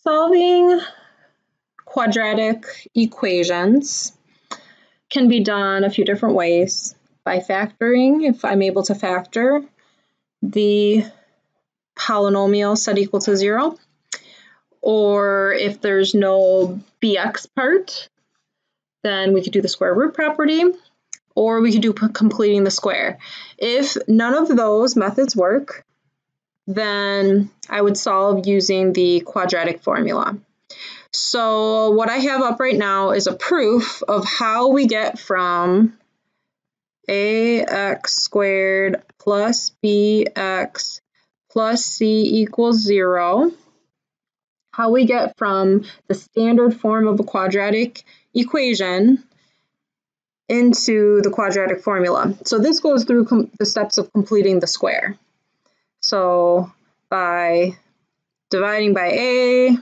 Solving quadratic equations can be done a few different ways. By factoring, if I'm able to factor the polynomial set equal to 0, or if there's no bx part, then we could do the square root property, or we could do completing the square. If none of those methods work, then I would solve using the quadratic formula. So what I have up right now is a proof of how we get from ax squared plus bx plus c equals 0, how we get from the standard form of a quadratic equation into the quadratic formula. So this goes through the steps of completing the square. So by dividing by a,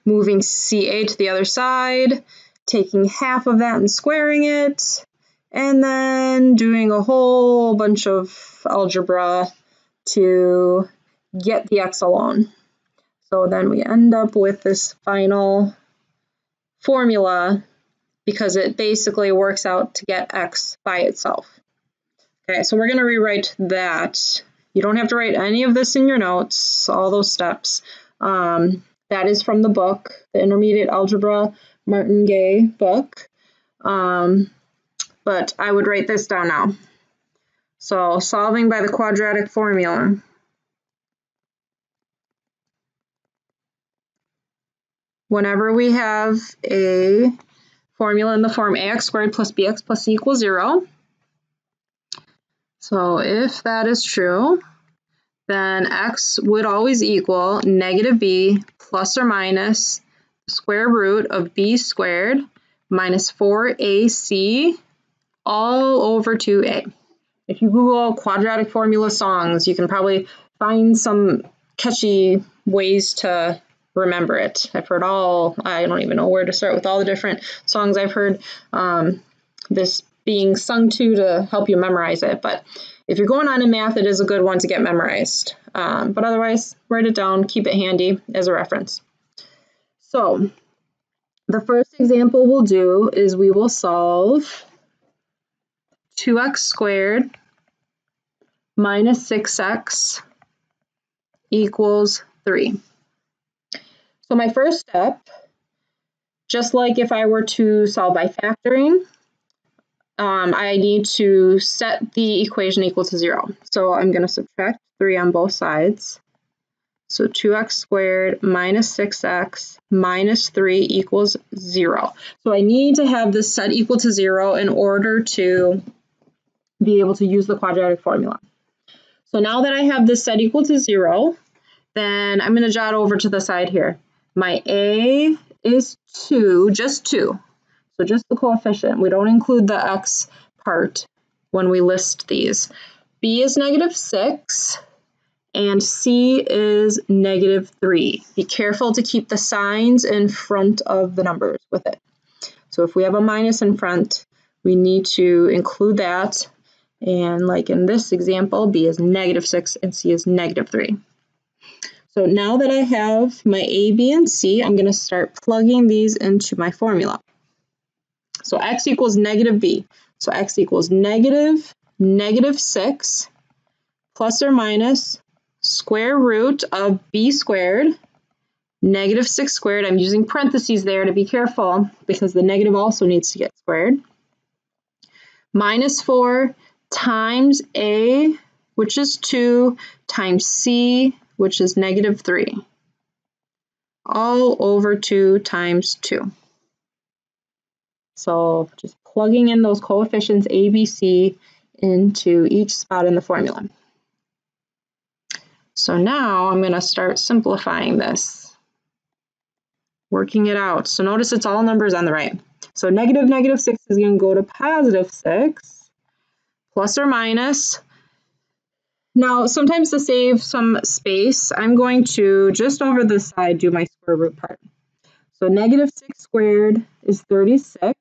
moving CA to the other side, taking half of that and squaring it, and then doing a whole bunch of algebra to get the x alone. So then we end up with this final formula because it basically works out to get x by itself. Okay, so we're going to rewrite that. You don't have to write any of this in your notes, all those steps. That is from the book, the Intermediate Algebra Martin Gay book. But I would write this down now. So solving by the quadratic formula. Whenever we have a formula in the form ax squared plus bx plus c equals 0, so if that is true, then x would always equal negative b plus or minus the square root of b squared minus 4ac all over 2a. If you Google quadratic formula songs, you can probably find some catchy ways to remember it. I've heard I don't even know where to start with all the different songs I've heard this being sung to help you memorize it. But if you're going on in math, it is a good one to get memorized. But otherwise, write it down, keep it handy as a reference. So the first example we'll do is we will solve 2x squared minus 6x equals 3. So my first step, just like if I were to solve by factoring, I need to set the equation equal to 0. So I'm going to subtract 3 on both sides. So 2x squared minus 6x minus 3 equals 0. So I need to have this set equal to 0 in order to be able to use the quadratic formula. So now that I have this set equal to 0, then I'm going to jot over to the side here. My a is 2, just 2. So just the coefficient. We don't include the x part when we list these. B is negative 6 and C is negative 3. Be careful to keep the signs in front of the numbers with it. So if we have a minus in front, we need to include that. And like in this example, B is negative 6 and C is negative 3. So now that I have my A, B, and C, I'm going to start plugging these into my formula. So x equals negative b. So x equals negative 6 plus or minus square root of b squared, negative 6 squared. I'm using parentheses there to be careful because the negative also needs to get squared. Minus 4 times a, which is 2, times c, which is negative 3. All over 2 times 2. So just plugging in those coefficients A, B, C into each spot in the formula. So now I'm going to start simplifying this, working it out. So notice it's all numbers on the right. So negative 6 is going to go to positive 6, plus or minus. Now, sometimes to save some space, I'm going to just over the side do my square root part. So negative 6 squared is 36.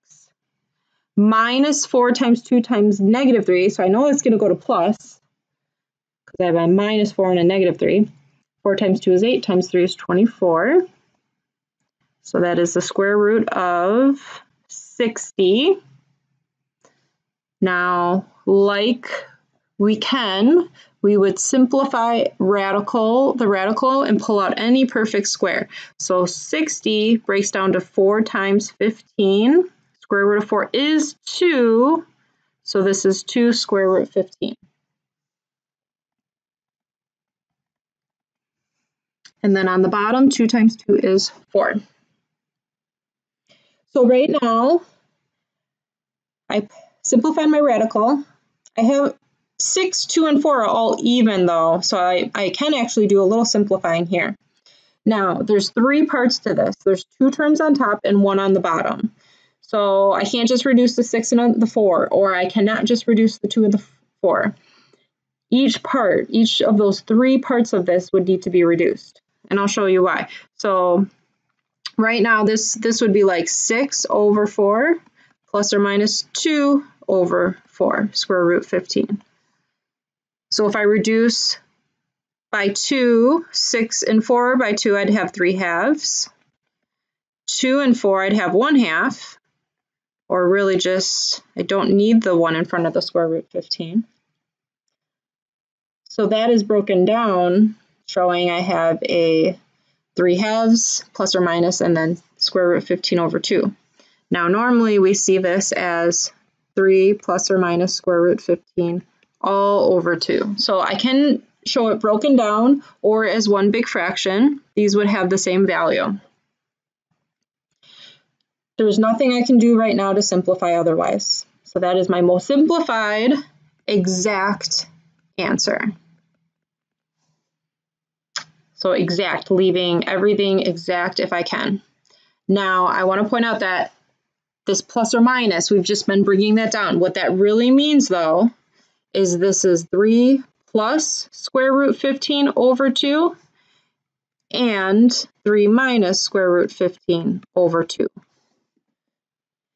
Minus 4 times 2 times negative 3. So I know it's going to go to plus because I have a minus 4 and a negative 3. 4 times 2 is 8, times 3 is 24. So that is the square root of 60. Now, like we would simplify the radical and pull out any perfect square. So 60 breaks down to 4 times 15. Square root of 4 is 2. So this is 2 square root 15. And then on the bottom, 2 times 2 is 4. So right now, I simplified my radical. I have 6, 2, and 4 are all even though, so I can actually do a little simplifying here. Now, there's 3 parts to this. There's 2 terms on top and 1 on the bottom. So I can't just reduce the 6 and the 4, or I cannot just reduce the 2 and the 4. Each of those 3 parts of this would need to be reduced, and I'll show you why. So right now, this would be like 6 over 4 plus or minus 2 over 4, square root 15. So if I reduce by 2, 6 and 4 by 2, I'd have 3 halves. 2 and 4, I'd have 1 half. Or really just, I don't need the 1 in front of the square root 15. So that is broken down, showing I have a 3 halves plus or minus and then square root 15 over 2. Now normally we see this as 3 plus or minus square root 15 all over 2. So I can show it broken down or as one big fraction. These would have the same value. There's nothing I can do right now to simplify otherwise. So that is my most simplified exact answer. So exact, leaving everything exact if I can. Now I want to point out that this plus or minus, we've just been bringing that down. What that really means though, is this is 3 plus square root 15 over 2 and 3 minus square root 15 over 2.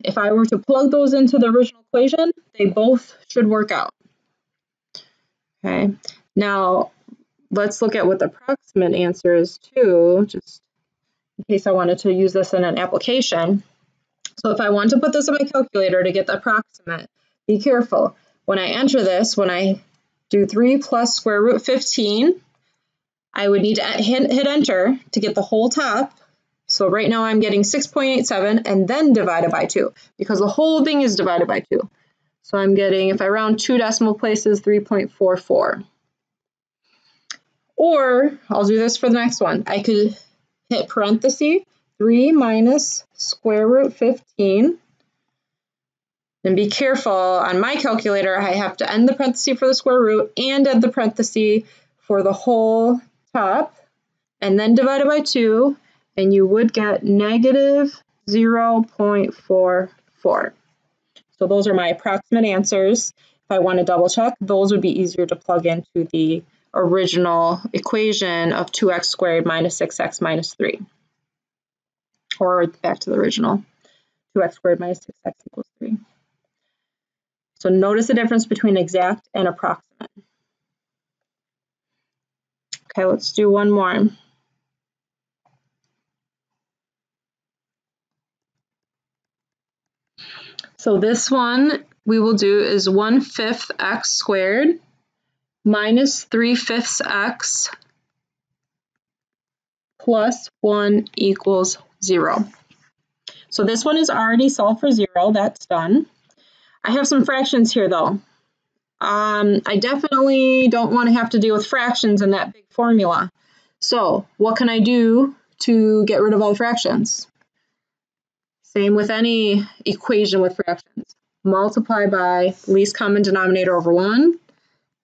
If I were to plug those into the original equation, they both should work out. Okay, now let's look at what the approximate answer is too, just in case I wanted to use this in an application. So if I want to put this in my calculator to get the approximate, be careful. When I enter this, when I do 3 plus square root 15, I would need to hit enter to get the whole top. So right now I'm getting 6.87 and then divided by 2 because the whole thing is divided by 2. So I'm getting, if I round 2 decimal places, 3.44. Or I'll do this for the next one. I could hit parenthesis, 3 minus square root 15. And be careful, on my calculator, I have to end the parenthesis for the square root and end the parenthesis for the whole top, and then divide it by 2, and you would get negative 0.44. So those are my approximate answers. If I want to double check, those would be easier to plug into the original equation of 2x squared minus 6x minus 3. Or back to the original, 2x squared minus 6x equals 3. So notice the difference between exact and approximate. Okay, let's do one more. So this one we will do is 1/5 x squared minus 3/5 x plus 1 equals 0. So this one is already solved for 0, that's done. I have some fractions here though. I definitely don't want to have to deal with fractions in that big formula. So what can I do to get rid of all the fractions? Same with any equation with fractions. Multiply by least common denominator over 1.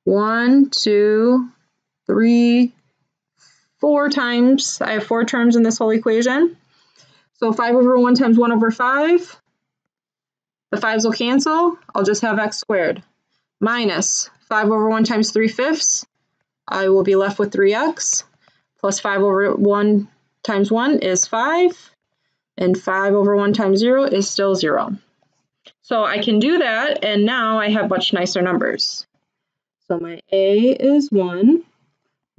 1, 2, 3, 4 times. I have 4 terms in this whole equation. So 5 over 1 times 1 over 5. The 5's will cancel. I'll just have x squared. Minus 5 over 1 times 3/5. I will be left with 3x. Plus 5 over 1 times 1 is 5. And 5 over 1 times 0 is still 0. So I can do that, and now I have much nicer numbers. So my A is 1,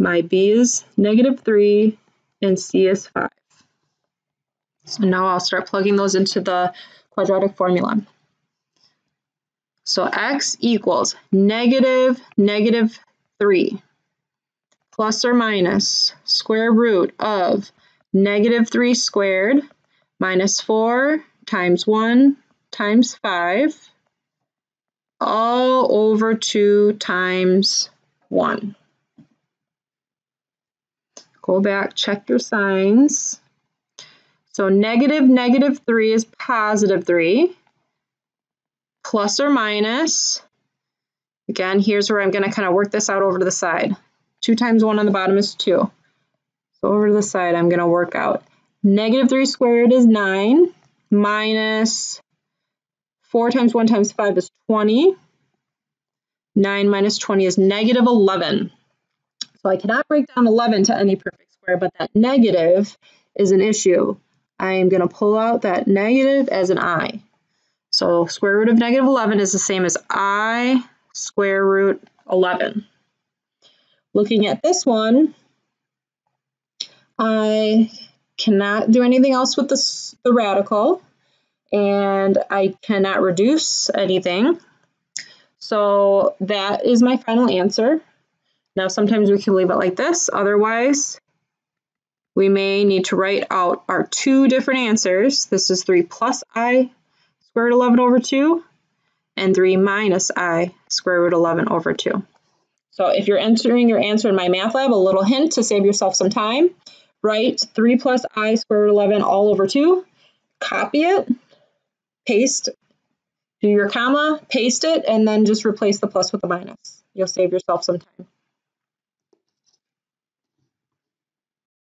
My b is -3, and c is 5. So now I'll start plugging those into the quadratic formula. So x equals -3 plus or minus square root of -3 squared minus 4 times 1 times 5 all over 2 times 1. Go back, check your signs. So -3 is +3, plus or minus. Again, here's where I'm going to kind of work this out over to the side. 2 times 1 on the bottom is 2. So over to the side, I'm going to work out -3 squared is 9, minus 4 times 1 times 5 is 20. 9 minus 20 is -11. So I cannot break down 11 to any perfect square, but that negative is an issue. I am going to pull out that negative as an I. So square root of -11 is the same as I square root 11. Looking at this one, I cannot do anything else with the radical, and I cannot reduce anything. So that is my final answer. Now sometimes we can leave it like this, otherwise we may need to write out our two different answers. This is 3 plus I square root 11 over 2, and 3 minus I square root 11 over 2. So if you're entering your answer in my math lab, a little hint to save yourself some time, write 3 plus I square root 11 all over 2, copy it, paste, do your comma, paste it, and then just replace the plus with the minus. You'll save yourself some time.